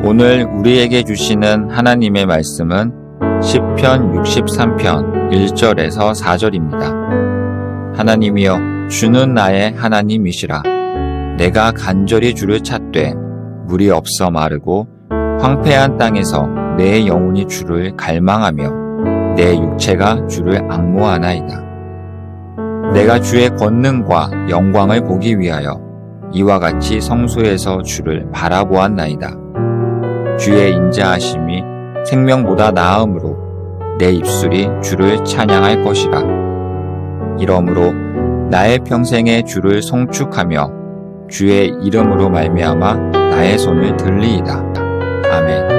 오늘 우리에게 주시는 하나님의 말씀은 시편 63편 1절에서 4절입니다. 하나님이여, 주는 나의 하나님이시라. 내가 간절히 주를 찾되 물이 없어 마르고 황폐한 땅에서 내 영혼이 주를 갈망하며 내 육체가 주를 앙모하나이다. 내가 주의 권능과 영광을 보기 위하여 이와 같이 성소에서 주를 바라보았나이다. 주의 인자하심이 생명보다 나음으로 내 입술이 주를 찬양할 것이라. 이러므로 나의 평생에 주를 송축하며 주의 이름으로 말미암아 나의 손을 들리이다. 아멘.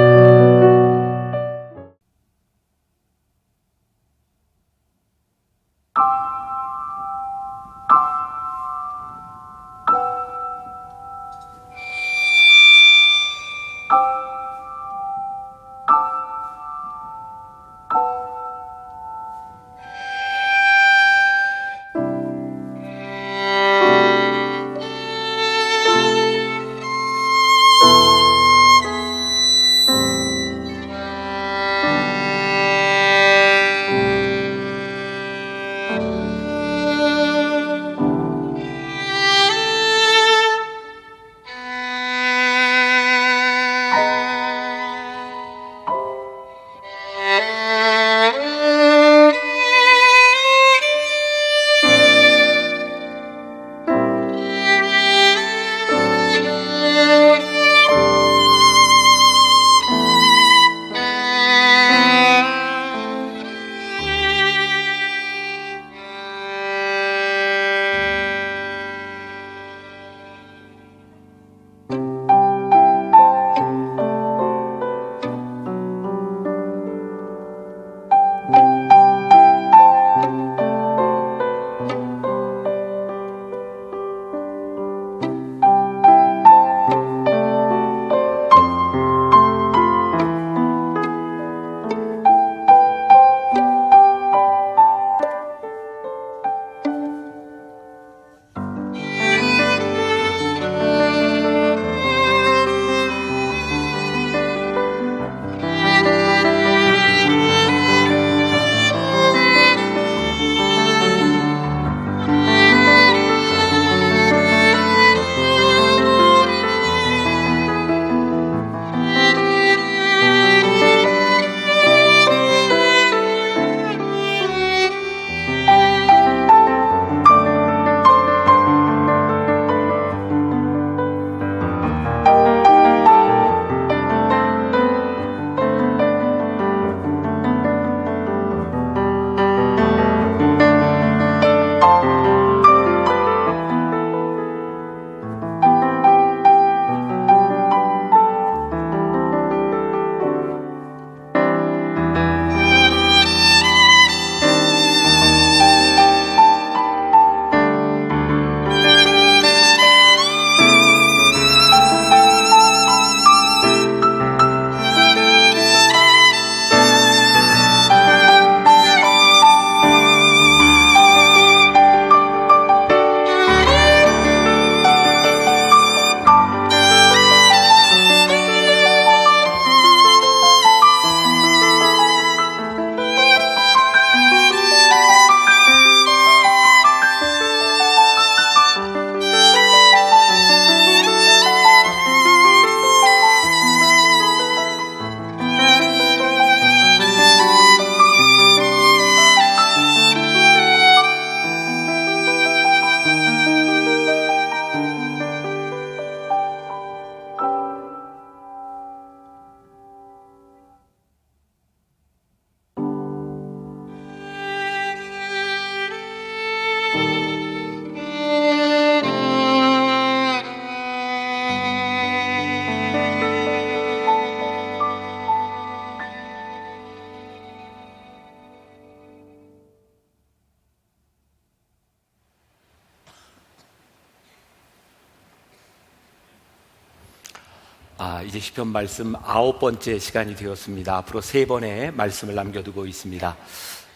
이제 시편 말씀 9번째 시간이 되었습니다. 앞으로 3번의 말씀을 남겨두고 있습니다.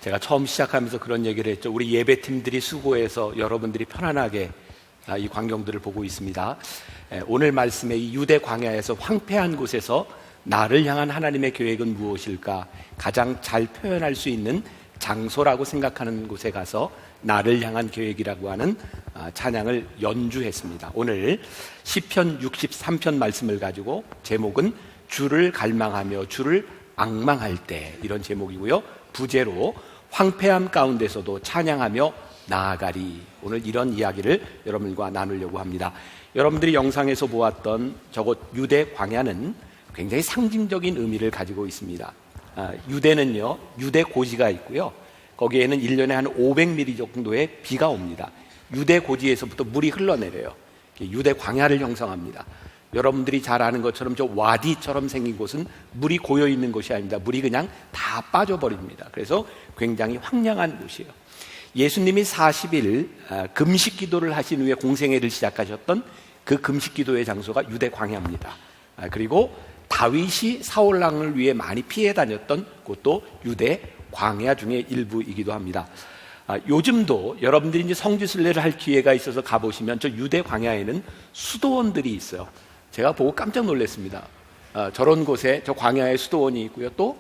제가 처음 시작하면서 그런 얘기를 했죠. 우리 예배팀들이 수고해서 여러분들이 편안하게 이 광경들을 보고 있습니다. 오늘 말씀의 이 유대 광야에서 황폐한 곳에서 나를 향한 하나님의 계획은 무엇일까 가장 잘 표현할 수 있는 장소라고 생각하는 곳에 가서 나를 향한 계획이라고 하는 찬양을 연주했습니다. 오늘 시편 63편 말씀을 가지고 제목은 주를 갈망하며 주를 앙망할 때, 이런 제목이고요. 부제로 황폐함 가운데서도 찬양하며 나아가리, 오늘 이런 이야기를 여러분과 나누려고 합니다. 여러분들이 영상에서 보았던 저곳 유대 광야는 굉장히 상징적인 의미를 가지고 있습니다. 유대는요, 유대 고지가 있고요. 거기에는 1년에 한 500mm 정도의 비가 옵니다. 유대 고지에서부터 물이 흘러내려요. 유대 광야를 형성합니다. 여러분들이 잘 아는 것처럼 저 와디처럼 생긴 곳은 물이 고여 있는 곳이 아닙니다. 물이 그냥 다 빠져버립니다. 그래서 굉장히 황량한 곳이에요. 예수님이 40일 금식 기도를 하신 후에 공생애를 시작하셨던 그 금식 기도의 장소가 유대 광야입니다. 그리고 다윗이 사울왕을 위해 많이 피해 다녔던 곳도 유대 광야 중의 일부이기도 합니다. 요즘도 여러분들이 이제 성지순례를 할 기회가 있어서 가보시면 저 유대 광야에는 수도원들이 있어요. 제가 보고 깜짝 놀랐습니다. 저런 곳에 저 광야에 수도원이 있고요. 또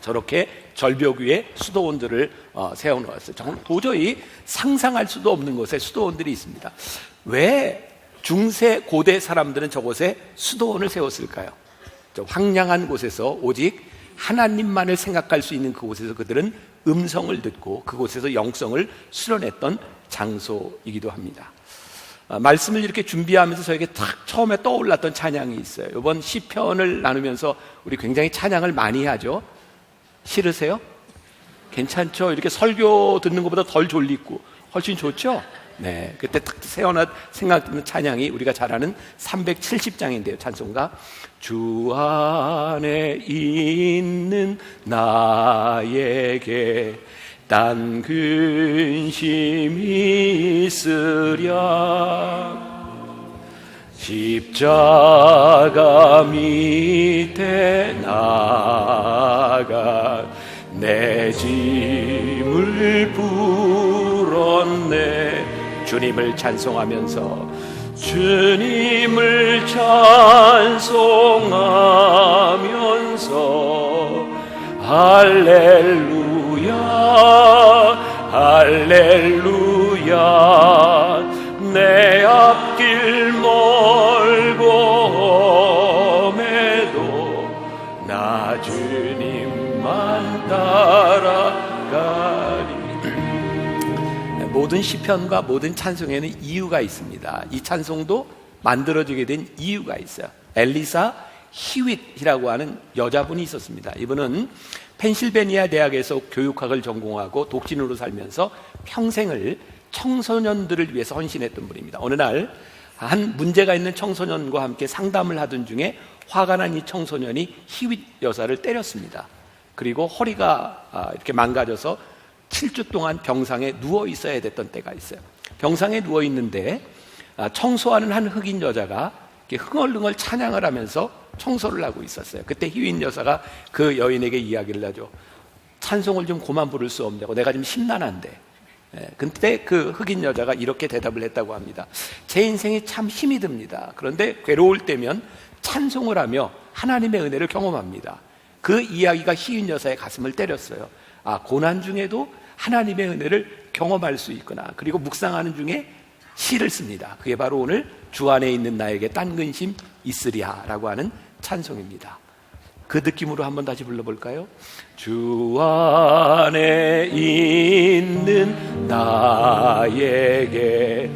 저렇게 절벽 위에 수도원들을 세워놓았어요. 정말 도저히 상상할 수도 없는 곳에 수도원들이 있습니다. 왜 중세 고대 사람들은 저곳에 수도원을 세웠을까요? 저 황량한 곳에서 오직 하나님만을 생각할 수 있는 그곳에서 그들은 음성을 듣고 그곳에서 영성을 수련했던 장소이기도 합니다. 말씀을 이렇게 준비하면서 저에게 딱 처음에 떠올랐던 찬양이 있어요. 이번 시편을 나누면서 우리 굉장히 찬양을 많이 하죠. 싫으세요? 괜찮죠? 이렇게 설교 듣는 것보다 덜 졸리고 훨씬 좋죠? 네, 그때 딱 생각드는 찬양이 우리가 잘 아는 370장인데요. 찬송가 주 안에 있는 나에게 딴 근심이 있으랴 십자가 밑에 나가 내 짐을 불었네. 주님을 찬송하면서 주님을 찬송하면서 할렐루야 할렐루야 내 앞길 멀고 험해도 나 주님만 따라가리. 모든 시편과 모든 찬송에는 이유가 있습니다. 이 찬송도 만들어지게 된 이유가 있어요. 엘리사 히윗이라고 하는 여자분이 있었습니다. 이분은 펜실베니아 대학에서 교육학을 전공하고 독신으로 살면서 평생을 청소년들을 위해서 헌신했던 분입니다. 어느 날 한 문제가 있는 청소년과 함께 상담을 하던 중에 화가 난 이 청소년이 히윗 여사를 때렸습니다. 그리고 허리가 이렇게 망가져서 7주 동안 병상에 누워 있어야 됐던 때가 있어요. 병상에 누워 있는데 청소하는 한 흑인 여자가 흥얼흥얼 찬양을 하면서 청소를 하고 있었어요. 그때 히윗 여사가 그 여인에게 이야기를 하죠. 찬송을 좀 그만 부를 수 없냐고, 내가 좀 심란한데. 근데 그 흑인 여자가 이렇게 대답을 했다고 합니다. 제 인생이 참 힘이 듭니다. 그런데 괴로울 때면 찬송을 하며 하나님의 은혜를 경험합니다. 그 이야기가 히윗 여사의 가슴을 때렸어요. 고난 중에도 하나님의 은혜를 경험할 수 있구나. 그리고 묵상하는 중에 시를 씁니다. 그게 바로 오늘 주 안에 있는 나에게 딴 근심 있으랴 라고 하는 찬송입니다. 그 느낌으로 한번 다시 불러볼까요? 주 안에 있는 나에게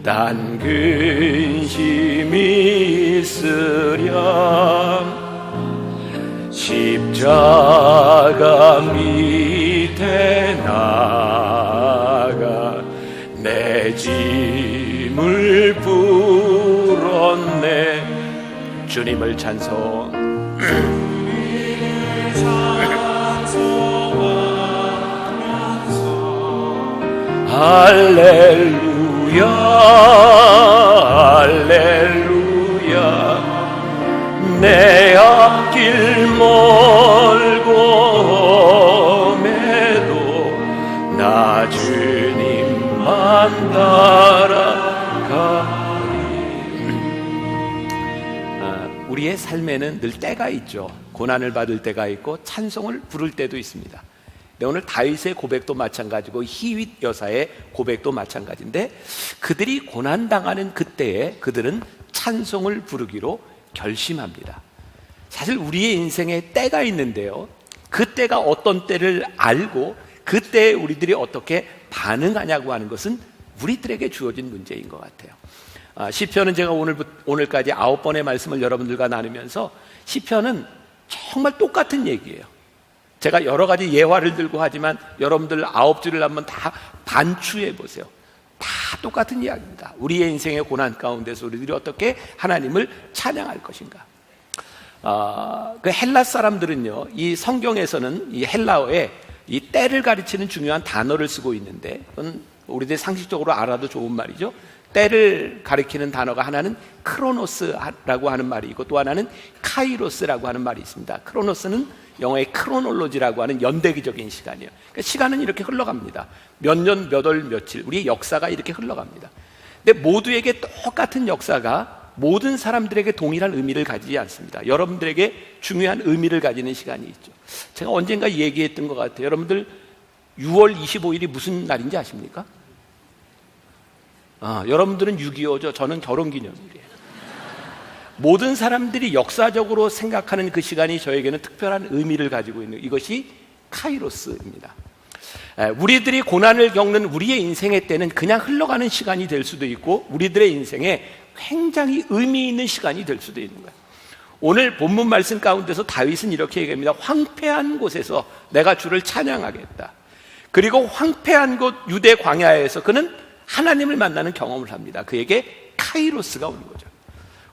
딴 근심이 있으랴 십자가 밑에 나가 내 짐을 불었네. 주님을 찬송 할렐루야 할렐루야 내 앞길 멀고 험해도 나 주님만 따라가리. 우리의 삶에는 늘 때가 있죠. 고난을 받을 때가 있고 찬송을 부를 때도 있습니다. 네, 오늘 다윗의 고백도 마찬가지고 히윗 여사의 고백도 마찬가지인데 그들이 고난당하는 그때에 그들은 찬송을 부르기로 결심합니다. 사실 우리의 인생에 때가 있는데요, 그 때가 어떤 때를 알고 그때에 우리들이 어떻게 반응하냐고 하는 것은 우리들에게 주어진 문제인 것 같아요. 시편은 제가 오늘까지 9번의 말씀을 여러분들과 나누면서 시편은 정말 똑같은 얘기예요. 제가 여러 가지 예화를 들고 하지만 여러분들 9주를 한번 다 반추해 보세요. 다 똑같은 이야기입니다. 우리의 인생의 고난 가운데서 우리들이 어떻게 하나님을 찬양할 것인가. 그 헬라 사람들은요, 이 성경에서는 이 헬라어에 이 때를 가리치는 중요한 단어를 쓰고 있는데, 그건 우리들 상식적으로 알아도 좋은 말이죠. 때를 가리키는 단어가 하나는 크로노스라고 하는 말이 있고 또 하나는 카이로스라고 하는 말이 있습니다. 크로노스는 영어의 크로놀로지라고 하는 연대기적인 시간이에요. 그러니까 시간은 이렇게 흘러갑니다. 몇 년, 몇 월, 며칠, 우리의 역사가 이렇게 흘러갑니다. 근데 모두에게 똑같은 역사가 모든 사람들에게 동일한 의미를 가지지 않습니다. 여러분들에게 중요한 의미를 가지는 시간이 있죠. 제가 언젠가 얘기했던 것 같아요. 여러분들 6월 25일이 무슨 날인지 아십니까? 여러분들은 6.25죠. 저는 결혼기념일이에요. 모든 사람들이 역사적으로 생각하는 그 시간이 저에게는 특별한 의미를 가지고 있는, 이것이 카이로스입니다. 우리들이 고난을 겪는 우리의 인생의 때는 그냥 흘러가는 시간이 될 수도 있고 우리들의 인생에 굉장히 의미 있는 시간이 될 수도 있는 거예요. 오늘 본문 말씀 가운데서 다윗은 이렇게 얘기합니다. 황폐한 곳에서 내가 주를 찬양하겠다. 그리고 황폐한 곳 유대 광야에서 그는 하나님을 만나는 경험을 합니다. 그에게 카이로스가 오는 거죠.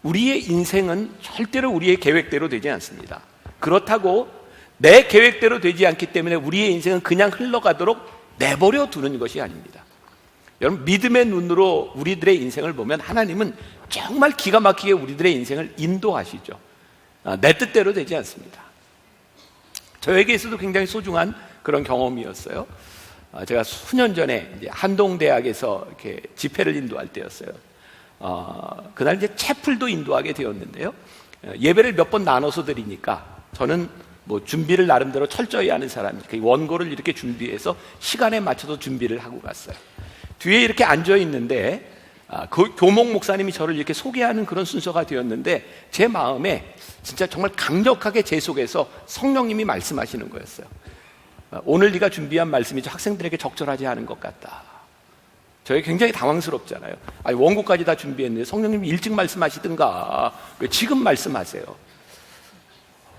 우리의 인생은 절대로 우리의 계획대로 되지 않습니다. 그렇다고 내 계획대로 되지 않기 때문에 우리의 인생은 그냥 흘러가도록 내버려 두는 것이 아닙니다. 여러분, 믿음의 눈으로 우리들의 인생을 보면 하나님은 정말 기가 막히게 우리들의 인생을 인도하시죠. 내 뜻대로 되지 않습니다. 저에게 있어도 굉장히 소중한 그런 경험이었어요. 제가 수년 전에 이제 한동대학에서 이렇게 집회를 인도할 때였어요. 그날 이제 채플도 인도하게 되었는데요. 예배를 몇 번 나눠서 드리니까 저는 뭐 준비를 나름대로 철저히 하는 사람이니까 원고를 이렇게 준비해서 시간에 맞춰서 준비를 하고 갔어요. 뒤에 이렇게 앉아 있는데 그 교목 목사님이 저를 이렇게 소개하는 그런 순서가 되었는데 제 마음에 진짜 정말 강력하게 제 속에서 성령님이 말씀하시는 거였어요. 오늘 네가 준비한 말씀이 학생들에게 적절하지 않은 것 같다. 저희 굉장히 당황스럽잖아요. 아니, 원고까지 다 준비했는데 성령님이 일찍 말씀하시든가 왜 지금 말씀하세요?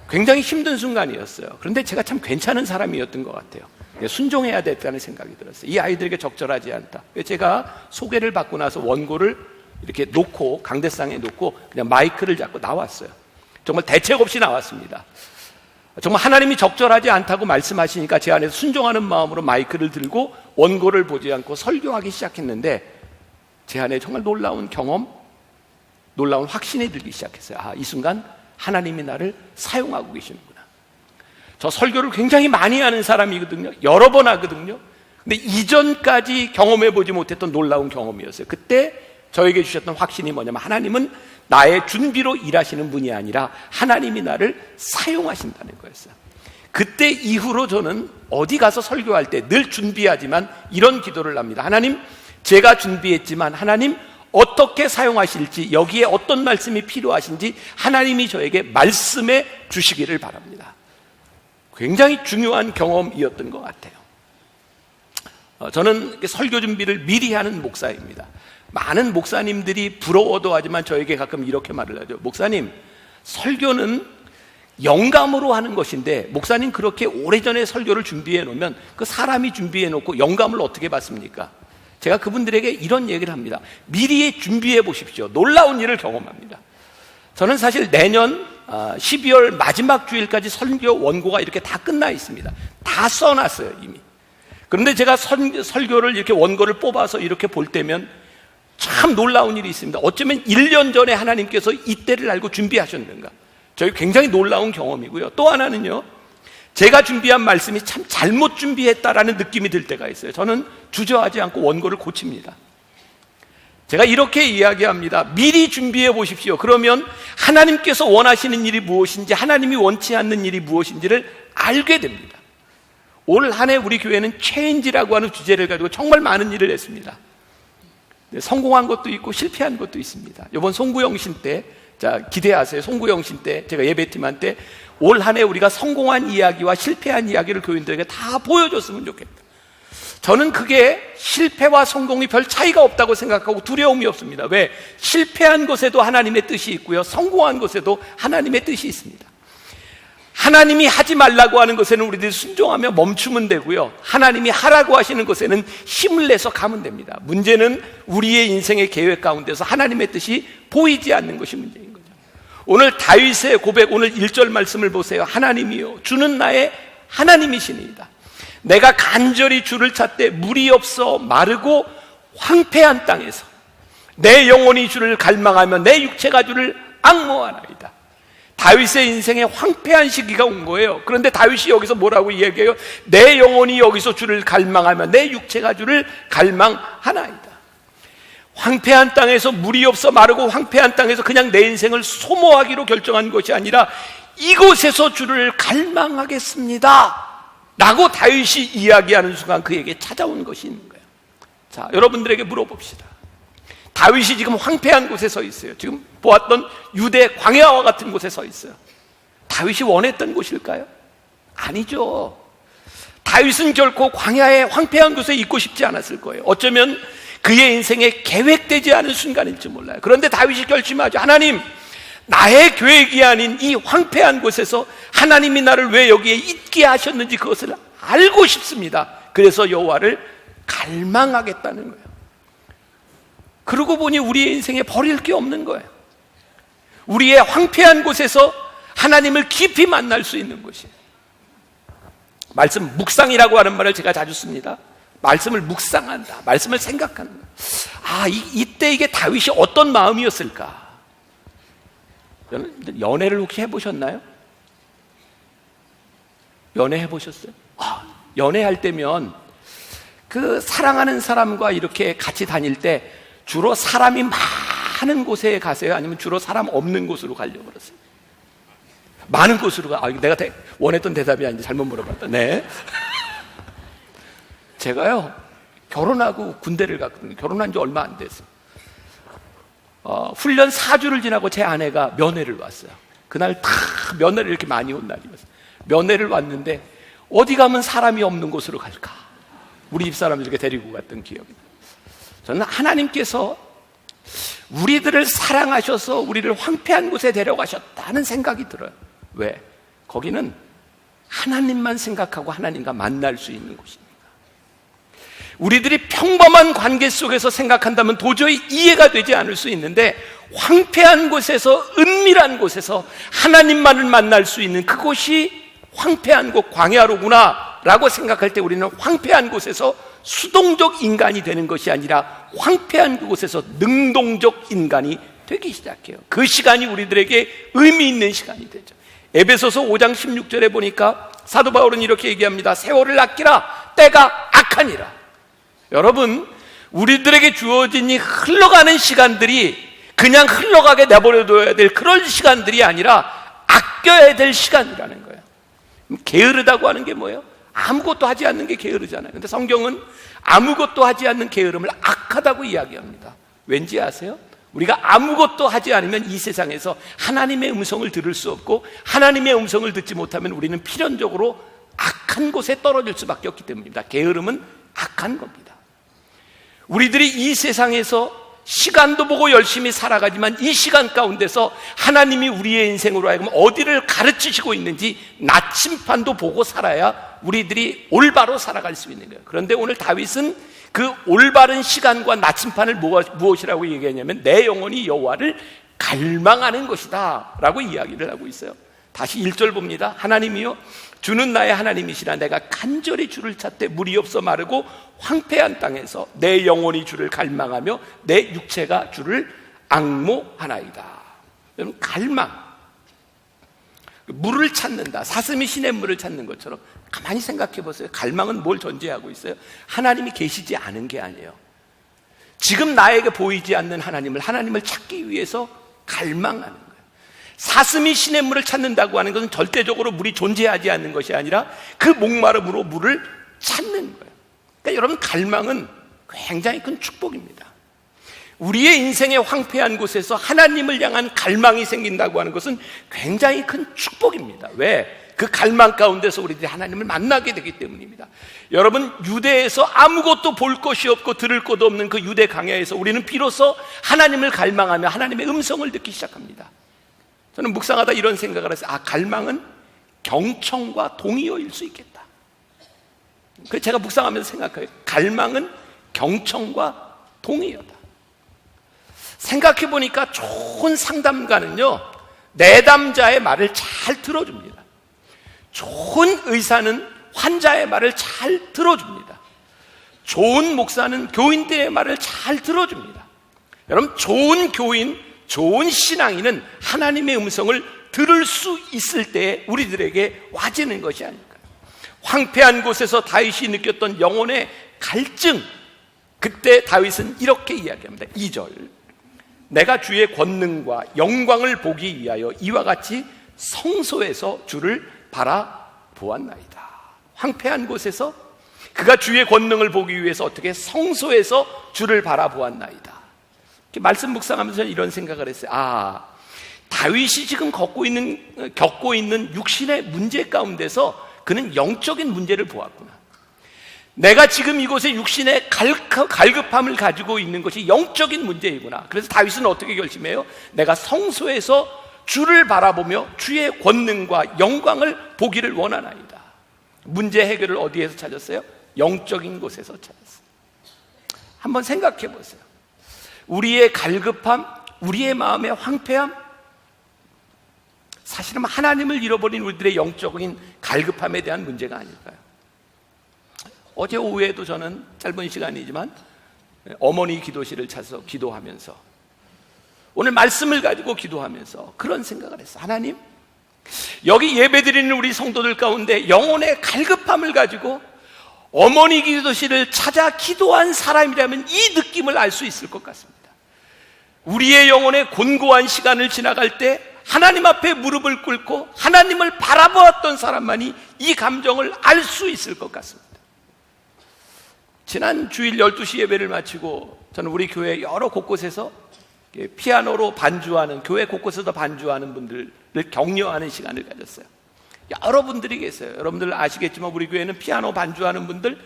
굉장히 힘든 순간이었어요. 그런데 제가 참 괜찮은 사람이었던 것 같아요. 순종해야 됐다는 생각이 들었어요. 이 아이들에게 적절하지 않다. 제가 소개를 받고 나서 원고를 이렇게 놓고 강대상에 놓고 그냥 마이크를 잡고 나왔어요. 정말 대책 없이 나왔습니다. 정말 하나님이 적절하지 않다고 말씀하시니까 제 안에서 순종하는 마음으로 마이크를 들고 원고를 보지 않고 설교하기 시작했는데 제 안에 정말 놀라운 경험, 놀라운 확신이 들기 시작했어요. 이 순간 하나님이 나를 사용하고 계시는구나. 저 설교를 굉장히 많이 하는 사람이거든요. 여러 번 하거든요. 근데 이전까지 경험해보지 못했던 놀라운 경험이었어요. 그때 저에게 주셨던 확신이 뭐냐면 하나님은 나의 준비로 일하시는 분이 아니라 하나님이 나를 사용하신다는 거였어요. 그때 이후로 저는 어디 가서 설교할 때 늘 준비하지만 이런 기도를 합니다. 하나님, 제가 준비했지만 하나님 어떻게 사용하실지, 여기에 어떤 말씀이 필요하신지 하나님이 저에게 말씀해 주시기를 바랍니다. 굉장히 중요한 경험이었던 것 같아요. 저는 설교 준비를 미리 하는 목사입니다. 많은 목사님들이 부러워도 하지만 저에게 가끔 이렇게 말을 하죠. 목사님, 설교는 영감으로 하는 것인데 목사님 그렇게 오래전에 설교를 준비해 놓으면 그 사람이 준비해 놓고 영감을 어떻게 받습니까? 제가 그분들에게 이런 얘기를 합니다. 미리 준비해 보십시오. 놀라운 일을 경험합니다. 저는 사실 내년 12월 마지막 주일까지 설교 원고가 이렇게 다 끝나 있습니다. 다 써놨어요, 이미. 그런데 제가 설교를 이렇게 원고를 뽑아서 이렇게 볼 때면 참 놀라운 일이 있습니다. 어쩌면 1년 전에 하나님께서 이때를 알고 준비하셨는가. 저희 굉장히 놀라운 경험이고요. 또 하나는요, 제가 준비한 말씀이 참 잘못 준비했다라는 느낌이 들 때가 있어요. 저는 주저하지 않고 원고를 고칩니다. 제가 이렇게 이야기합니다. 미리 준비해 보십시오. 그러면 하나님께서 원하시는 일이 무엇인지, 하나님이 원치 않는 일이 무엇인지를 알게 됩니다. 올 한 해 우리 교회는 체인지라고 하는 주제를 가지고 정말 많은 일을 했습니다. 성공한 것도 있고 실패한 것도 있습니다. 이번 송구영신 때, 자, 기대하세요. 송구영신 때 제가 예배팀한테 올 한 해 우리가 성공한 이야기와 실패한 이야기를 교인들에게 다 보여줬으면 좋겠다. 저는 그게 실패와 성공이 별 차이가 없다고 생각하고 두려움이 없습니다. 왜? 실패한 것에도 하나님의 뜻이 있고요, 성공한 것에도 하나님의 뜻이 있습니다. 하나님이 하지 말라고 하는 것에는 우리들이 순종하며 멈추면 되고요, 하나님이 하라고 하시는 것에는 힘을 내서 가면 됩니다. 문제는 우리의 인생의 계획 가운데서 하나님의 뜻이 보이지 않는 것이 문제인 거죠. 오늘 다윗의 고백, 오늘 1절 말씀을 보세요. 하나님이요 주는 나의 하나님이시니이다. 내가 간절히 주를 찾되 물이 없어 마르고 황폐한 땅에서 내 영혼이 주를 갈망하며 내 육체가 주를 앙모하나이다. 다윗의 인생에 황폐한 시기가 온 거예요. 그런데 다윗이 여기서 뭐라고 이야기해요? 내 영혼이 여기서 주를 갈망하며 내 육체가 주를 갈망하나이다. 황폐한 땅에서 물이 없어 마르고 황폐한 땅에서 그냥 내 인생을 소모하기로 결정한 것이 아니라 이곳에서 주를 갈망하겠습니다 라고 다윗이 이야기하는 순간 그에게 찾아온 것이 있는 거예요. 자, 여러분들에게 물어봅시다. 다윗이 지금 황폐한 곳에 서 있어요. 지금 보았던 유대 광야와 같은 곳에 서 있어요. 다윗이 원했던 곳일까요? 아니죠. 다윗은 결코 광야의 황폐한 곳에 있고 싶지 않았을 거예요. 어쩌면 그의 인생에 계획되지 않은 순간일지 몰라요. 그런데 다윗이 결심하죠. 하나님, 나의 계획이 아닌 이 황폐한 곳에서 하나님이 나를 왜 여기에 있게 하셨는지 그것을 알고 싶습니다. 그래서 여호와를 갈망하겠다는 거예요. 그러고 보니 우리의 인생에 버릴 게 없는 거예요. 우리의 황폐한 곳에서 하나님을 깊이 만날 수 있는 곳이에요. 말씀 묵상이라고 하는 말을 제가 자주 씁니다. 말씀을 묵상한다, 말씀을 생각한다. 이때 이게 다윗이 어떤 마음이었을까? 연애를 혹시 해보셨나요? 연애 해보셨어요? 연애할 때면 그 사랑하는 사람과 이렇게 같이 다닐 때 주로 사람이 많은 곳에 가세요? 아니면 주로 사람 없는 곳으로 가려고 그러세요? 많은 곳으로 가. 내가 원했던 대답이 아닌데 잘못 물어봤다. 네. 제가요, 결혼하고 군대를 갔거든요. 결혼한 지 얼마 안 됐어요. 훈련 4주를 지나고 제 아내가 면회를 왔어요. 그날 다 면회를 이렇게 많이 온 날이었어요. 면회를 왔는데 어디 가면 사람이 없는 곳으로 갈까? 우리 집사람을 이렇게 데리고 갔던 기억이 나요. 저는 하나님께서 우리들을 사랑하셔서 우리를 황폐한 곳에 데려가셨다는 생각이 들어요. 왜? 거기는 하나님만 생각하고 하나님과 만날 수 있는 곳입니다. 우리들이 평범한 관계 속에서 생각한다면 도저히 이해가 되지 않을 수 있는데, 황폐한 곳에서, 은밀한 곳에서 하나님만을 만날 수 있는 그곳이 황폐한 곳, 광야로구나 라고 생각할 때 우리는 황폐한 곳에서 수동적 인간이 되는 것이 아니라 황폐한 그곳에서 능동적 인간이 되기 시작해요. 그 시간이 우리들에게 의미 있는 시간이 되죠. 에베소서 5장 16절에 보니까 사도 바울은 이렇게 얘기합니다. 세월을 아끼라, 때가 악하니라. 여러분, 우리들에게 주어진 이 흘러가는 시간들이 그냥 흘러가게 내버려둬야 될 그런 시간들이 아니라 아껴야 될 시간이라는 거예요. 게으르다고 하는 게 뭐예요? 아무것도 하지 않는 게 게으르잖아요. 근데 성경은 아무것도 하지 않는 게으름을 악하다고 이야기합니다. 왠지 아세요? 우리가 아무것도 하지 않으면 이 세상에서 하나님의 음성을 들을 수 없고, 하나님의 음성을 듣지 못하면 우리는 필연적으로 악한 곳에 떨어질 수밖에 없기 때문입니다. 게으름은 악한 겁니다. 우리들이 이 세상에서 시간도 보고 열심히 살아가지만 이 시간 가운데서 하나님이 우리의 인생으로 하여금 어디를 가르치시고 있는지 나침판도 보고 살아야 우리들이 올바로 살아갈 수 있는 거예요. 그런데 오늘 다윗은 그 올바른 시간과 나침판을 무엇이라고 얘기하냐면 내 영혼이 여호와를 갈망하는 것이다 라고 이야기를 하고 있어요. 다시 1절 봅니다. 하나님이요 주는 나의 하나님이시라. 내가 간절히 주를 찾되 물이 없어 마르고 황폐한 땅에서 내 영혼이 주를 갈망하며 내 육체가 주를 앙모하나이다. 여러분, 갈망, 물을 찾는다, 사슴이 시냇물을 찾는 것처럼 가만히 생각해 보세요. 갈망은 뭘 전제하고 있어요? 하나님이 계시지 않은 게 아니에요. 지금 나에게 보이지 않는 하나님을 찾기 위해서 갈망하는 거예요. 사슴이 시냇물을 찾는다고 하는 것은 절대적으로 물이 존재하지 않는 것이 아니라 그 목마름으로 물을 찾는 거예요. 그러니까 여러분, 갈망은 굉장히 큰 축복입니다. 우리의 인생의 황폐한 곳에서 하나님을 향한 갈망이 생긴다고 하는 것은 굉장히 큰 축복입니다. 왜? 그 갈망 가운데서 우리들이 하나님을 만나게 되기 때문입니다. 여러분, 유대에서 아무것도 볼 것이 없고 들을 것도 없는 그 유대 광야에서 우리는 비로소 하나님을 갈망하며 하나님의 음성을 듣기 시작합니다. 저는 묵상하다 이런 생각을 했어요. 갈망은 경청과 동의어일 수 있겠다. 그래서 제가 묵상하면서 생각해요. 갈망은 경청과 동의어다. 생각해 보니까 좋은 상담가는요, 내담자의 말을 잘 들어줍니다. 좋은 의사는 환자의 말을 잘 들어줍니다. 좋은 목사는 교인들의 말을 잘 들어줍니다. 여러분, 좋은 교인, 좋은 신앙인은 하나님의 음성을 들을 수 있을 때 우리들에게 와지는 것이 아닐까요? 황폐한 곳에서 다윗이 느꼈던 영혼의 갈증, 그때 다윗은 이렇게 이야기합니다. 2절, 내가 주의 권능과 영광을 보기 위하여 이와 같이 성소에서 주를 바라보았나이다. 황폐한 곳에서 그가 주의 권능을 보기 위해서 어떻게 성소에서 주를 바라보았나이다. 이렇게 말씀 묵상하면서 이런 생각을 했어요. 다윗이 지금 겪고 있는 육신의 문제 가운데서 그는 영적인 문제를 보았구나. 내가 지금 이곳에 육신의 갈급함을 가지고 있는 것이 영적인 문제이구나. 그래서 다윗은 어떻게 결심해요? 내가 성소에서 주를 바라보며 주의 권능과 영광을 보기를 원하나이다. 문제 해결을 어디에서 찾았어요? 영적인 곳에서 찾았어요. 한번 생각해 보세요. 우리의 갈급함, 우리의 마음의 황폐함, 사실은 하나님을 잃어버린 우리들의 영적인 갈급함에 대한 문제가 아닐까요? 어제 오후에도 저는 짧은 시간이지만 어머니 기도실을 찾아서 기도하면서, 오늘 말씀을 가지고 기도하면서 그런 생각을 했어요. 하나님, 여기 예배드리는 우리 성도들 가운데 영혼의 갈급함을 가지고 어머니 기도실을 찾아 기도한 사람이라면 이 느낌을 알 수 있을 것 같습니다. 우리의 영혼의 곤고한 시간을 지나갈 때 하나님 앞에 무릎을 꿇고 하나님을 바라보았던 사람만이 이 감정을 알 수 있을 것 같습니다. 지난 주일 12시 예배를 마치고 저는 우리 교회 여러 곳곳에서 피아노로 반주하는, 교회 곳곳에서 반주하는 분들을 격려하는 시간을 가졌어요. 여러분들이 계세요. 여러분들 아시겠지만 우리 교회는 피아노 반주하는 분들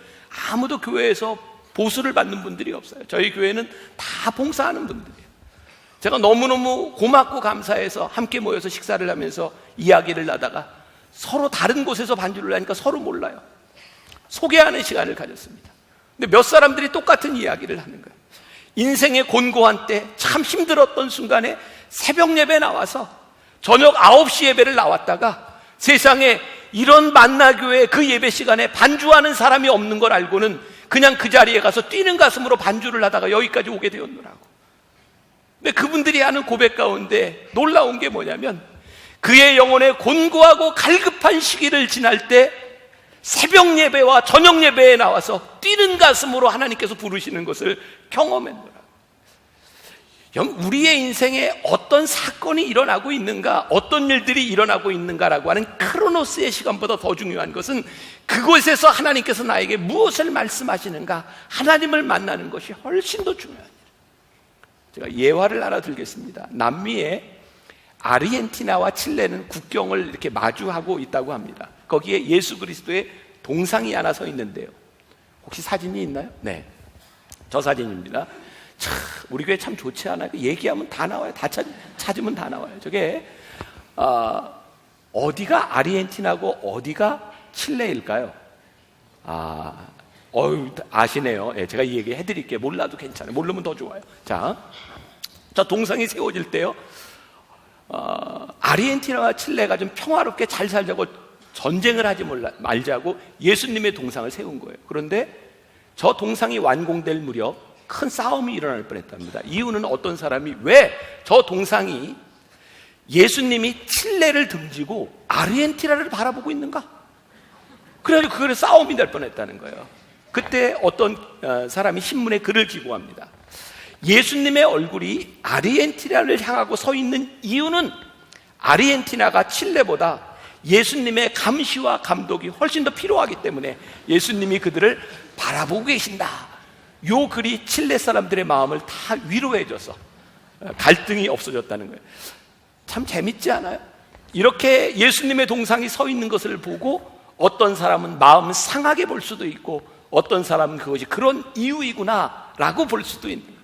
아무도 교회에서 보수를 받는 분들이 없어요. 저희 교회는 다 봉사하는 분들이에요. 제가 너무너무 고맙고 감사해서 함께 모여서 식사를 하면서 이야기를 하다가 서로 다른 곳에서 반주를 하니까 서로 몰라요. 소개하는 시간을 가졌습니다. 근데 몇 사람들이 똑같은 이야기를 하는 거예요. 인생의 곤고한 때, 참 힘들었던 순간에 새벽 예배 나와서 저녁 9시 예배를 나왔다가 세상에 이런 만나교회 그 예배 시간에 반주하는 사람이 없는 걸 알고는 그냥 그 자리에 가서 뛰는 가슴으로 반주를 하다가 여기까지 오게 되었노라고. 근데 그분들이 하는 고백 가운데 놀라운 게 뭐냐면, 그의 영혼의 곤고하고 갈급한 시기를 지날 때 새벽 예배와 저녁 예배에 나와서 뛰는 가슴으로 하나님께서 부르시는 것을 경험했노라. 우리의 인생에 어떤 사건이 일어나고 있는가, 어떤 일들이 일어나고 있는가라고 하는 크로노스의 시간보다 더 중요한 것은 그곳에서 하나님께서 나에게 무엇을 말씀하시는가, 하나님을 만나는 것이 훨씬 더 중요한 일. 제가 예화를 하나 들겠습니다. 남미의 아르헨티나와 칠레는 국경을 이렇게 마주하고 있다고 합니다. 거기에 예수 그리스도의 동상이 하나 서 있는데요. 혹시 사진이 있나요? 네, 저 사진입니다. 참, 우리 교회 참 좋지 않아요? 얘기하면 다 나와요. 다 찾으면 다 나와요. 저게 어디가 아르헨티나고 어디가 칠레일까요? 아시네요. 예, 제가 이 얘기 해드릴게요. 몰라도 괜찮아요. 모르면 더 좋아요. 자, 저 동상이 세워질 때요, 아르헨티나와 칠레가 좀 평화롭게 잘 살자고, 전쟁을 하지 말자고 예수님의 동상을 세운 거예요. 그런데 저 동상이 완공될 무렵 큰 싸움이 일어날 뻔했답니다. 이유는 어떤 사람이 왜 저 동상이 예수님이 칠레를 등지고 아르헨티나를 바라보고 있는가? 그래가지고 그걸 싸움이 날 뻔했다는 거예요. 그때 어떤 사람이 신문에 글을 기고합니다. 예수님의 얼굴이 아르헨티나를 향하고 서 있는 이유는 아르헨티나가 칠레보다 예수님의 감시와 감독이 훨씬 더 필요하기 때문에 예수님이 그들을 바라보고 계신다. 요 글이 칠레 사람들의 마음을 다 위로해줘서 갈등이 없어졌다는 거예요. 참 재밌지 않아요? 이렇게 예수님의 동상이 서 있는 것을 보고 어떤 사람은 마음 상하게 볼 수도 있고 어떤 사람은 그것이 그런 이유이구나 라고 볼 수도 있는 거예요.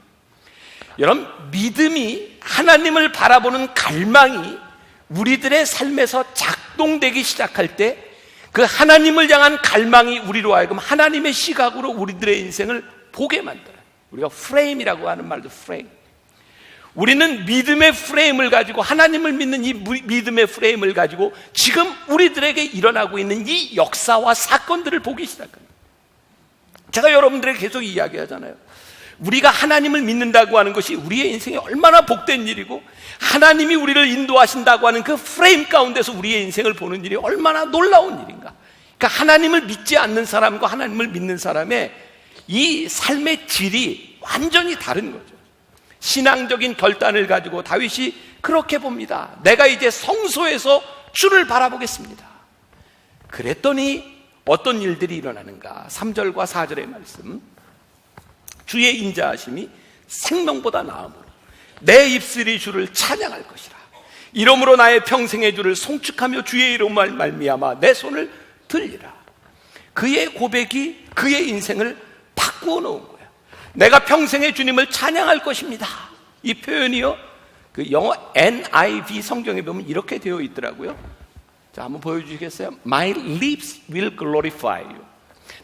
여러분, 믿음이, 하나님을 바라보는 갈망이 우리들의 삶에서 작동되기 시작할 때 그 하나님을 향한 갈망이 우리로 하여금 하나님의 시각으로 우리들의 인생을 보게 만들어요. 우리가 프레임이라고 하는 말도 프레임. 우리는 믿음의 프레임을 가지고, 하나님을 믿는 이 믿음의 프레임을 가지고 지금 우리들에게 일어나고 있는 이 역사와 사건들을 보기 시작합니다. 제가 여러분들에게 계속 이야기하잖아요. 우리가 하나님을 믿는다고 하는 것이 우리의 인생에 얼마나 복된 일이고, 하나님이 우리를 인도하신다고 하는 그 프레임 가운데서 우리의 인생을 보는 일이 얼마나 놀라운 일인가. 그러니까 하나님을 믿지 않는 사람과 하나님을 믿는 사람의 이 삶의 질이 완전히 다른 거죠. 신앙적인 결단을 가지고 다윗이 그렇게 봅니다. 내가 이제 성소에서 주를 바라보겠습니다. 그랬더니 어떤 일들이 일어나는가. 3절과 4절의 말씀. 주의 인자하심이 생명보다 나음으로 내 입술이 주를 찬양할 것이라. 이러므로 나의 평생의 주를 송축하며 주의 이름을 말미암아 내 손을 들리라. 그의 고백이 그의 인생을 바꾸어 놓은 거예요. 내가 평생의 주님을 찬양할 것입니다. 이 표현이요, 그 영어 NIV 성경에 보면 이렇게 되어 있더라고요. 자, 한번 보여주시겠어요? My lips will glorify you.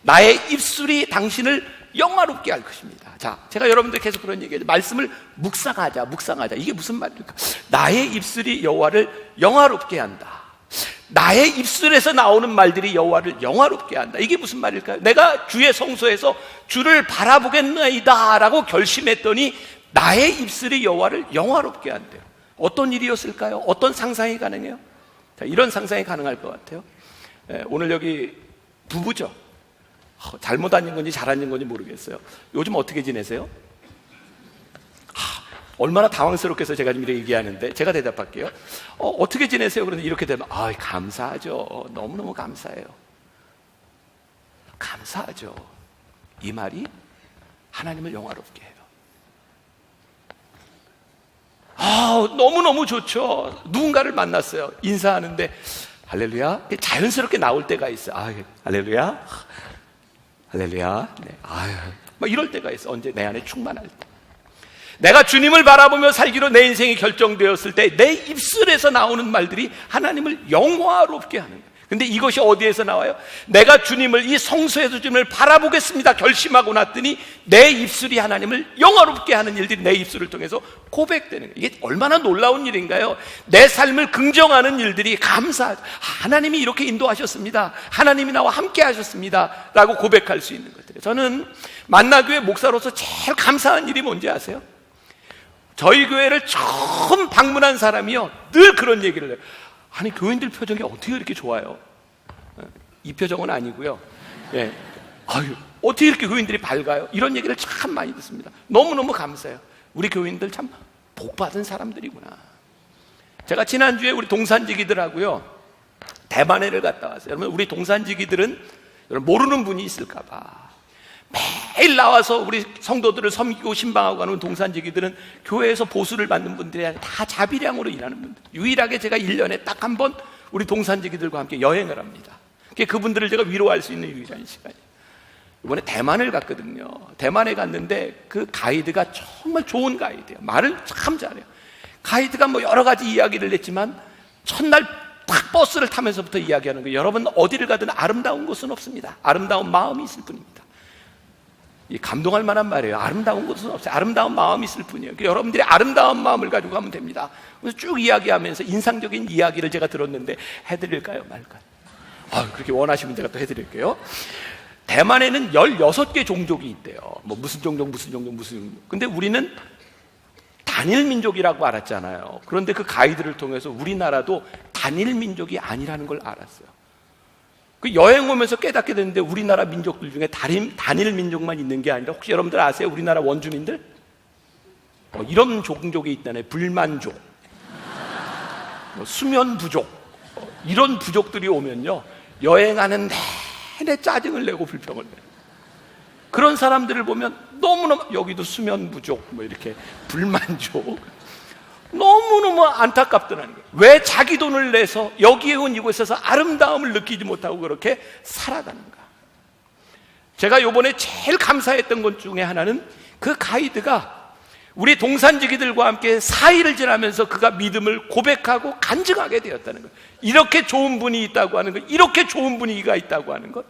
나의 입술이 당신을 영화롭게 할 것입니다. 자, 제가 여러분들 계속 그런 얘기해요. 말씀을 묵상하자. 이게 무슨 말입니까? 나의 입술이 여호와를 영화롭게 한다. 나의 입술에서 나오는 말들이 여호와를 영화롭게 한다. 이게 무슨 말일까요? 내가 주의 성소에서 주를 바라보겠나이다 라고 결심했더니 나의 입술이 여호와를 영화롭게 한대요. 어떤 일이었을까요? 어떤 상상이 가능해요? 자, 이런 상상이 가능할 것 같아요. 오늘 여기 부부죠. 잘못 앉은 건지 잘 앉은 건지 모르겠어요. 요즘 어떻게 지내세요? 얼마나 당황스럽게 해서 제가 지금 이렇게 얘기하는데 제가 대답할게요. 어떻게 지내세요? 그런데 이렇게 되면 감사하죠. 너무너무 감사해요. 감사하죠. 이 말이 하나님을 영화롭게 해요. 너무너무 좋죠. 누군가를 만났어요. 인사하는데 할렐루야. 자연스럽게 나올 때가 있어요. 할렐루야. 할렐루야. 네. 막 이럴 때가 있어. 언제? 내 안에 충만할 때. 내가 주님을 바라보며 살기로 내 인생이 결정되었을 때 내 입술에서 나오는 말들이 하나님을 영화롭게 하는 거예요. 근데 이것이 어디에서 나와요? 내가 주님을, 이 성소에서 주님을 바라보겠습니다 결심하고 났더니 내 입술이 하나님을 영화롭게 하는 일들이 내 입술을 통해서 고백되는 거예요. 이게 얼마나 놀라운 일인가요? 내 삶을 긍정하는 일들이 감사하죠. 하나님이 이렇게 인도하셨습니다. 하나님이 나와 함께 하셨습니다 라고 고백할 수 있는 것들이에요. 저는 만나교회 목사로서 제일 감사한 일이 뭔지 아세요? 저희 교회를 처음 방문한 사람이요, 늘 그런 얘기를 해요. 아니, 교인들 표정이 어떻게 이렇게 좋아요? 이 표정은 아니고요. 예. 어떻게 이렇게 교인들이 밝아요? 이런 얘기를 참 많이 듣습니다. 너무너무 감사해요. 우리 교인들 참 복받은 사람들이구나. 제가 지난주에 우리 동산지기들하고요, 대만회를 갔다 왔어요. 여러분, 우리 동산지기들은 여러분 모르는 분이 있을까봐 매일 나와서 우리 성도들을 섬기고 신방하고 가는 동산지기들은 교회에서 보수를 받는 분들이 아니라 다 자비량으로 일하는 분들. 유일하게 제가 1년에 딱 한 번 우리 동산지기들과 함께 여행을 합니다. 그분들을 제가 위로할 수 있는 유일한 시간이에요. 이번에 대만을 갔거든요. 대만에 갔는데 그 가이드가 정말 좋은 가이드예요. 말을 참 잘해요. 가이드가 뭐 여러 가지 이야기를 했지만 첫날 딱 버스를 타면서부터 이야기하는 거예요. 여러분 어디를 가든 아름다운 곳은 없습니다. 아름다운 마음이 있을 뿐입니다. 이 감동할 만한 말이에요. 아름다운 곳은 없어요. 아름다운 마음이 있을 뿐이에요. 여러분들이 아름다운 마음을 가지고 가면 됩니다. 그래서 쭉 이야기하면서 인상적인 이야기를 제가 들었는데 해드릴까요? 말까요? 그렇게 원하시면 제가 또 해드릴게요. 대만에는 16개 종족이 있대요. 뭐 무슨 종족. 근데 우리는 단일 민족이라고 알았잖아요. 그런데 그 가이드를 통해서 우리나라도 단일 민족이 아니라는 걸 알았어요. 그 여행 오면서 깨닫게 됐는데 우리나라 민족들 중에 단일 민족만 있는 게 아니라, 혹시 여러분들 아세요? 우리나라 원주민들? 이런 종족이 있다네. 불만족, 수면 부족, 이런 부족들이 오면요, 여행하는 내내 짜증을 내고 불평을 내요. 그런 사람들을 보면 너무너무, 여기도 수면 부족, 이렇게 불만족, 너무너무 안타깝더라는 거예요. 왜 자기 돈을 내서 여기에 온 이곳에서 아름다움을 느끼지 못하고 그렇게 살아가는가. 제가 요번에 제일 감사했던 것 중에 하나는 그 가이드가 우리 동산지기들과 함께 4일을 지나면서 그가 믿음을 고백하고 간증하게 되었다는 것. 이렇게 좋은 분이 있다고 하는 것, 이렇게 좋은 분위기가 있다고 하는 것,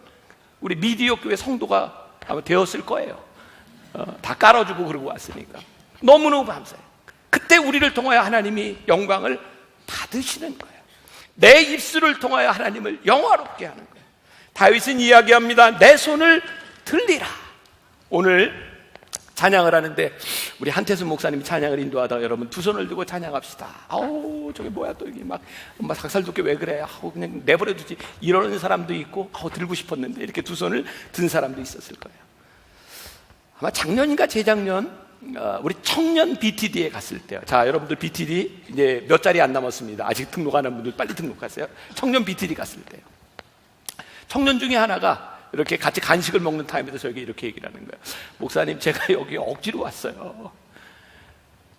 우리 미디어 교회 성도가 아마 되었을 거예요. 다 깔아주고 그러고 왔으니까 너무너무 감사해요. 그때 우리를 통하여 하나님이 영광을 받으시는 거예요. 내 입술을 통하여 하나님을 영화롭게 하는 거예요. 다윗은 이야기합니다. 내 손을 들리라. 오늘 찬양을 하는데 우리 한태순 목사님이 찬양을 인도하다가 여러분 두 손을 들고 찬양합시다. 아우 저게 뭐야 또 이게 막 닭살 돋게 왜 그래? 아우 그냥 내버려두지. 이러는 사람도 있고 들고 싶었는데 이렇게 두 손을 든 사람도 있었을 거예요. 아마 작년인가 재작년 우리 청년 BTD에 갔을 때요. 자 여러분들 BTD 이제 몇 자리 안 남았습니다. 아직 등록 안 한 분들 빨리 등록하세요. 청년 BTD 갔을 때요. 청년 중에 하나가 이렇게 같이 간식을 먹는 타임에서 저에게 이렇게 얘기를 하는 거예요. 목사님 제가 여기 억지로 왔어요.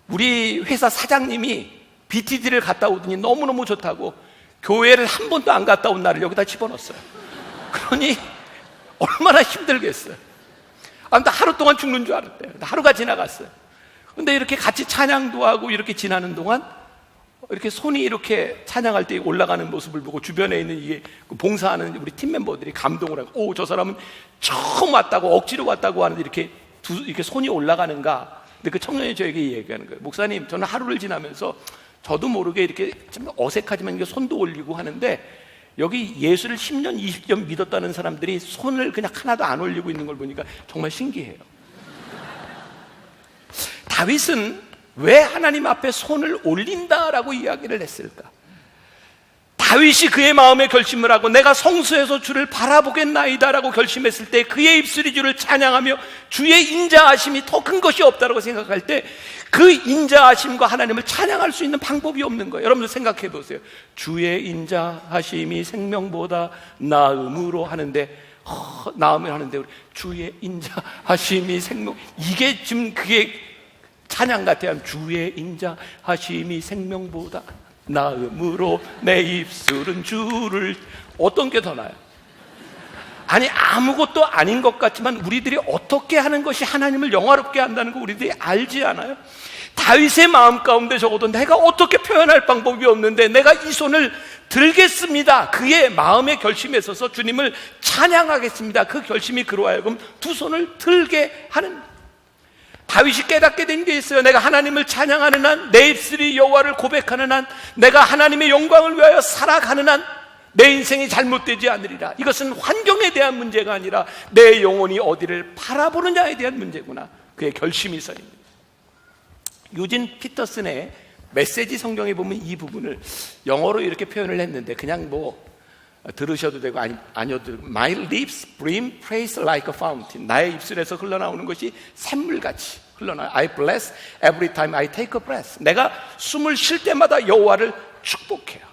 우리 회사 사장님이 BTD를 갔다 오더니 너무너무 좋다고 교회를 한 번도 안 갔다 온 나를 여기다 집어넣었어요. 그러니 얼마나 힘들겠어요. 나 하루 동안 죽는 줄 알았대요. 하루가 지나갔어요. 근데 이렇게 같이 찬양도 하고 이렇게 지나는 동안 이렇게 손이 이렇게 찬양할 때 올라가는 모습을 보고 주변에 있는 이게 봉사하는 우리 팀 멤버들이 감동을 하고, 저 사람은 처음 왔다고 억지로 왔다고 하는데 이렇게 손이 올라가는가. 근데 그 청년이 저에게 얘기하는 거예요. 목사님, 저는 하루를 지나면서 저도 모르게 이렇게 좀 어색하지만 이게 손도 올리고 하는데 여기 예수를 10년, 20년 믿었다는 사람들이 손을 그냥 하나도 안 올리고 있는 걸 보니까 정말 신기해요. 다윗은 왜 하나님 앞에 손을 올린다라고 이야기를 했을까? 다윗이 그의 마음에 결심을 하고 내가 성소에서 주를 바라보겠나이다라고 결심했을 때 그의 입술이 주를 찬양하며 주의 인자하심이 더 큰 것이 없다라고 생각할 때 그 인자하심과 하나님을 찬양할 수 있는 방법이 없는 거예요. 여러분들 생각해 보세요. 주의 인자하심이 생명보다 나음으로 하는데 나음을 하는데 주의 인자하심이 생명, 이게 지금 그게 찬양 같아요. 주의 인자하심이 생명보다 나음으로 내 입술은 주를. 어떤 게 더 나아요? 아니 아무것도 아닌 것 같지만 우리들이 어떻게 하는 것이 하나님을 영화롭게 한다는 거 우리들이 알지 않아요? 다윗의 마음 가운데 적어도 내가 어떻게 표현할 방법이 없는데 내가 이 손을 들겠습니다. 그의 마음의 결심에 있어서 주님을 찬양하겠습니다. 그 결심이 그로 하여금 두 손을 들게 하는. 다윗이 깨닫게 된 게 있어요. 내가 하나님을 찬양하는 한, 내 입술이 여호와를 고백하는 한, 내가 하나님의 영광을 위하여 살아가는 한 내 인생이 잘못되지 않으리라. 이것은 환경에 대한 문제가 아니라 내 영혼이 어디를 바라보느냐에 대한 문제구나. 그의 결심이 서 있는. 유진 피터슨의 메시지 성경에 보면 이 부분을 영어로 이렇게 표현을 했는데 그냥 들으셔도 되고 아니어도 My lips brim praise like a fountain. 나의 입술에서 흘러나오는 것이 샘물같이 흘러나와요. I bless every time I take a breath. 내가 숨을 쉴 때마다 여호와를 축복해요.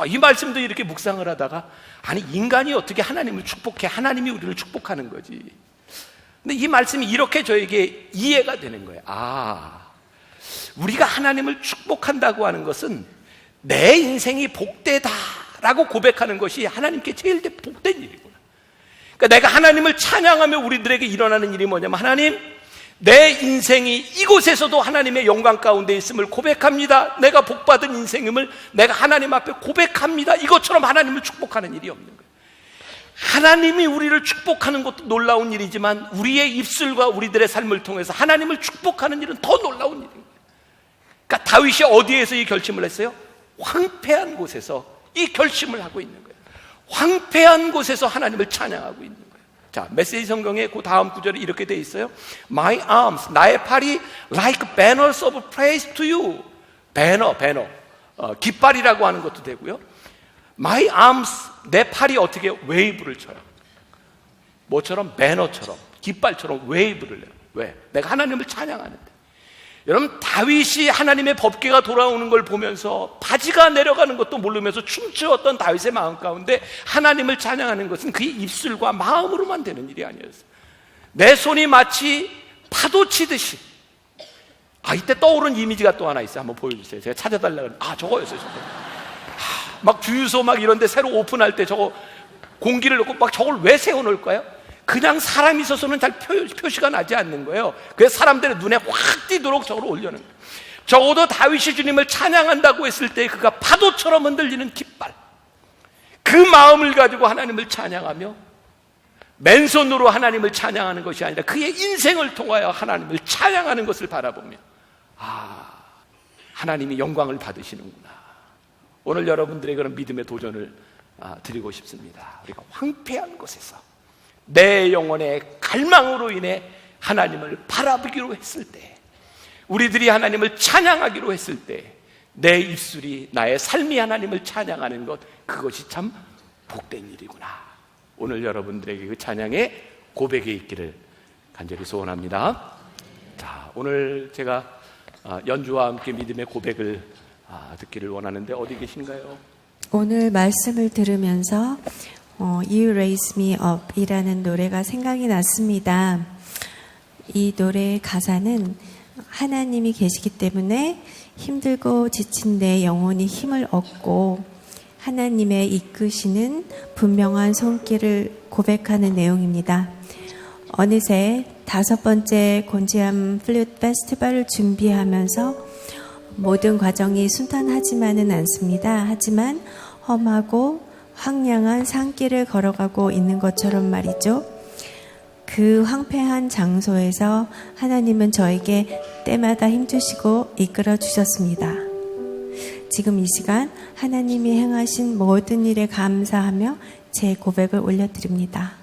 이 말씀도 이렇게 묵상을 하다가 아니 인간이 어떻게 하나님을 축복해? 하나님이 우리를 축복하는 거지. 근데 이 말씀이 이렇게 저에게 이해가 되는 거예요. 우리가 하나님을 축복한다고 하는 것은 내 인생이 복되다라고 고백하는 것이 하나님께 제일 복된 일이구나. 그러니까 내가 하나님을 찬양하며 우리들에게 일어나는 일이 뭐냐면 하나님, 내 인생이 이곳에서도 하나님의 영광 가운데 있음을 고백합니다. 내가 복받은 인생임을 내가 하나님 앞에 고백합니다. 이것처럼 하나님을 축복하는 일이 없는 거예요. 하나님이 우리를 축복하는 것도 놀라운 일이지만 우리의 입술과 우리들의 삶을 통해서 하나님을 축복하는 일은 더 놀라운 일인 거예요. 그러니까 다윗이 어디에서 이 결심을 했어요? 황폐한 곳에서 이 결심을 하고 있는 거예요. 황폐한 곳에서 하나님을 찬양하고 있는 거예요. 자, 메시지 성경에 그 다음 구절에 이렇게 돼 있어요. My arms, 나의 팔이 like banners of praise to you. 배너, 깃발이라고 하는 것도 되고요. My arms, 내 팔이 어떻게 웨이브를 쳐요. 뭐처럼? 배너처럼, 깃발처럼 웨이브를 해요. 왜? 내가 하나님을 찬양하는데. 여러분, 다윗이 하나님의 법궤가 돌아오는 걸 보면서 바지가 내려가는 것도 모르면서 춤추었던 다윗의 마음 가운데 하나님을 찬양하는 것은 그의 입술과 마음으로만 되는 일이 아니었어요. 내 손이 마치 파도 치듯이. 이때 떠오른 이미지가 또 하나 있어요. 한번 보여주세요. 제가 찾아달라고 했는데 저거였어요. 저거. 막 주유소 막 이런 데 새로 오픈할 때 저거 공기를 넣고 막 저걸 왜 세워놓을까요? 그냥 사람이 있어서는 잘 표시가 나지 않는 거예요. 그래서 사람들의 눈에 확 띄도록 저걸 올려놓은 거예요. 적어도 다윗이 주님을 찬양한다고 했을 때 그가 파도처럼 흔들리는 깃발, 그 마음을 가지고 하나님을 찬양하며 맨손으로 하나님을 찬양하는 것이 아니라 그의 인생을 통하여 하나님을 찬양하는 것을 바라보며 하나님이 영광을 받으시는구나. 오늘 여러분들에게 그런 믿음의 도전을 드리고 싶습니다. 우리가 황폐한 곳에서 내 영혼의 갈망으로 인해 하나님을 바라보기로 했을 때, 우리들이 하나님을 찬양하기로 했을 때 내 입술이, 나의 삶이 하나님을 찬양하는 것, 그것이 참 복된 일이구나. 오늘 여러분들에게 그 찬양의 고백이 있기를 간절히 소원합니다. 자, 오늘 제가 연주와 함께 믿음의 고백을 듣기를 원하는데 어디 계신가요? 오늘 말씀을 들으면서 You Raise Me Up 이라는 노래가 생각이 났습니다. 이 노래의 가사는 하나님이 계시기 때문에 힘들고 지친 내 영혼이 힘을 얻고 하나님의 이끄시는 분명한 손길을 고백하는 내용입니다. 어느새 5번째 곤지암 플룻 페스티벌을 준비하면서 모든 과정이 순탄하지만은 않습니다. 하지만 험하고 황량한 산길을 걸어가고 있는 것처럼 말이죠. 그 황폐한 장소에서 하나님은 저에게 때마다 힘주시고 이끌어 주셨습니다. 지금 이 시간 하나님이 행하신 모든 일에 감사하며 제 고백을 올려드립니다.